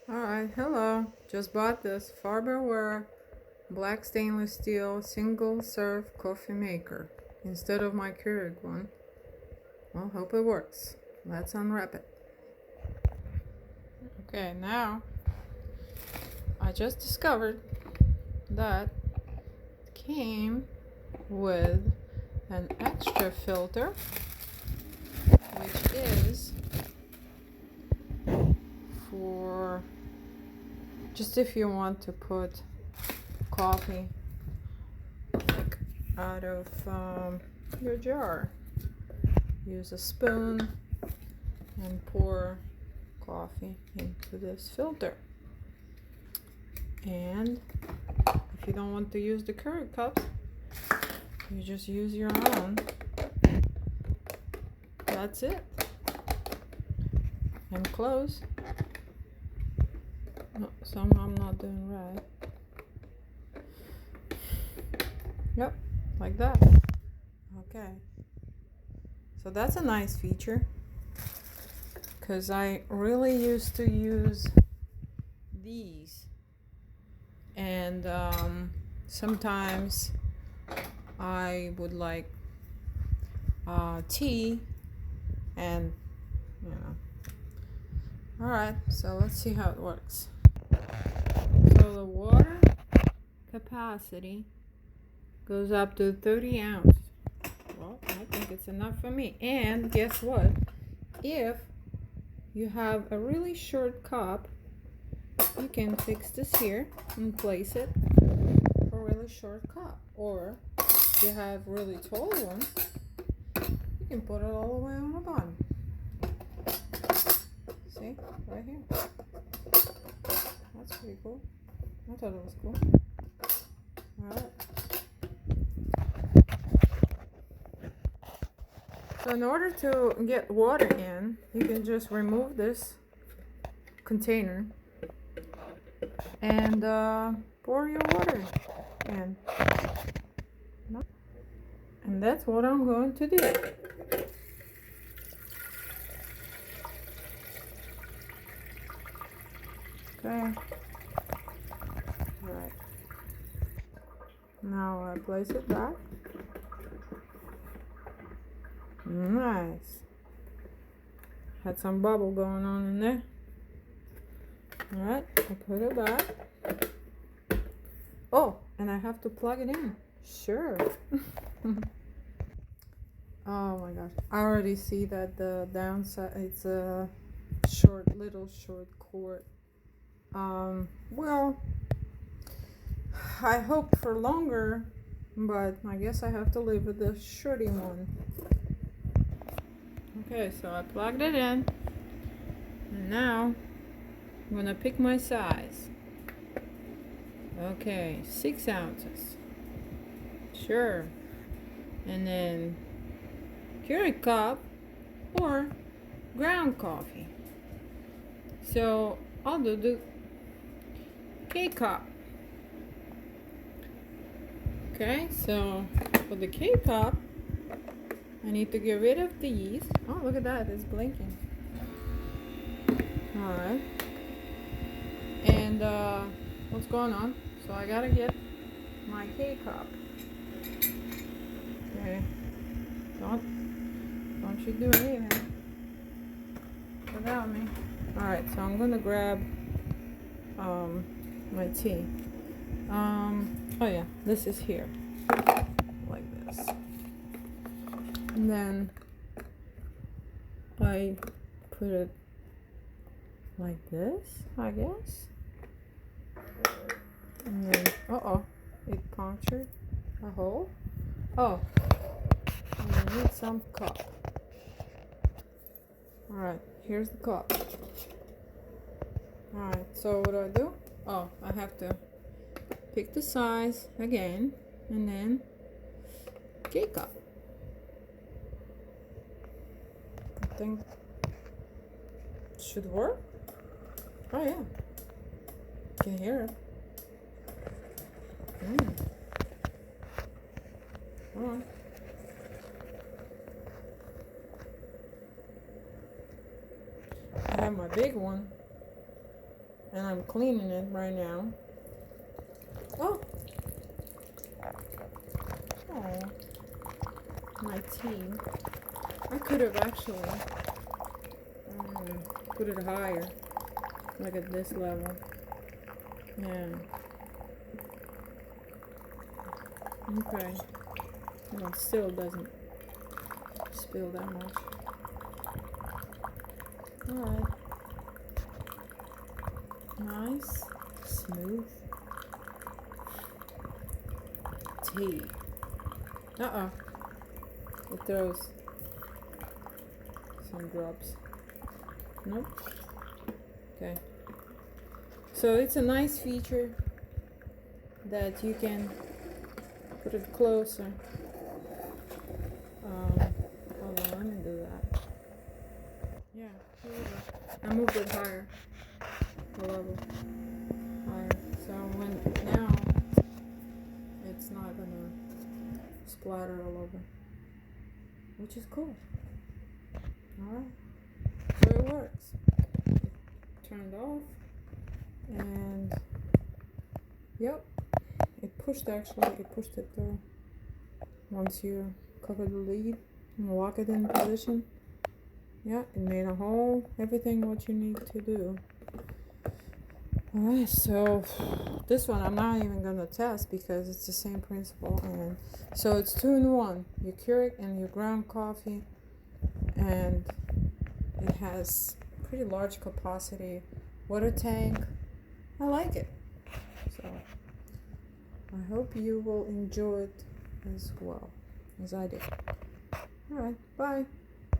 Alright, hello. Just bought this FARBERWARE black stainless steel single serve coffee maker instead of my Keurig one. Well, hope it works. Let's unwrap it. Okay, now I just discovered that it came with an extra filter, which is for just if you want to put coffee like out of your jar. Use a spoon and pour coffee into this filter. And if you don't want to use the Keurig cups, you just use your own. That's it. And close. No, somehow I'm not doing right. Yep, like that. Okay. So that's a nice feature, because I really used to use these, and sometimes I would like tea, and you know. Alright, so let's see how it works. So the water capacity goes up to 30 ounces. Well, I think it's enough for me. And guess what? If you have a really short cup, you can fix this here and place it for a really short cup. Or if you have really tall ones, you can put it all the way on the bottom. See? Right here. That's pretty cool. I thought it was cool. Alright. So in order to get water in, you can just remove this container and pour your water in. And that's what I'm going to do. Okay. Alright. Now I place it back. Nice. Had some bubble going on in there. Alright, I put it back. Oh, and I have to plug it in. Sure. Oh my gosh. I already see that the downside, it's a little short cord. Well, I hope for longer, but I guess I have to live with the shorty one. Okay, so I plugged it in, and now I'm gonna pick my size. Okay, 6 ounces. Sure. And then Keurig cup or ground coffee. So I'll do the K-cup. Okay, so for the K-cup, I need to get rid of these. Oh, look at that, it's blinking. Alright. And what's going on? So I gotta get my K-cup. Okay. Don't you do anything without me. Alright, so I'm gonna grab my tea. Oh yeah, this is here. Like this. And then I put it like this, I guess. And then, it punctured a hole. Oh, and I need some cup. Alright, here's the cup. Alright, so what do? Oh, I have to pick the size again, and then K-cup. I think it should work. Oh yeah, can hear it. Come on. I have my big one. and I'm cleaning it right now. Oh, my tea. I could have actually put it higher, like at this level. Yeah. Okay. No, it still doesn't spill that much. Alright. Nice. Smooth. Tea. Uh-oh. It throws some drops. Nope. Okay. So it's a nice feature that you can put it closer. Hold on, let me do that. Yeah, here we go. I moved it higher. A level higher. So now it's not gonna splatter all over. Which is cool. Alright. So it works. Turned off. And yep. It pushed it through. Once you cover the lid and lock it in position. Yeah, it made a hole. Everything what you need to do. Alright, so this one I'm not even gonna test because it's the same principle, and so it's 2-in-1, your Keurig and your ground coffee, and it has pretty large capacity water tank. I like it, so I hope you will enjoy it as well as I did. Alright, bye.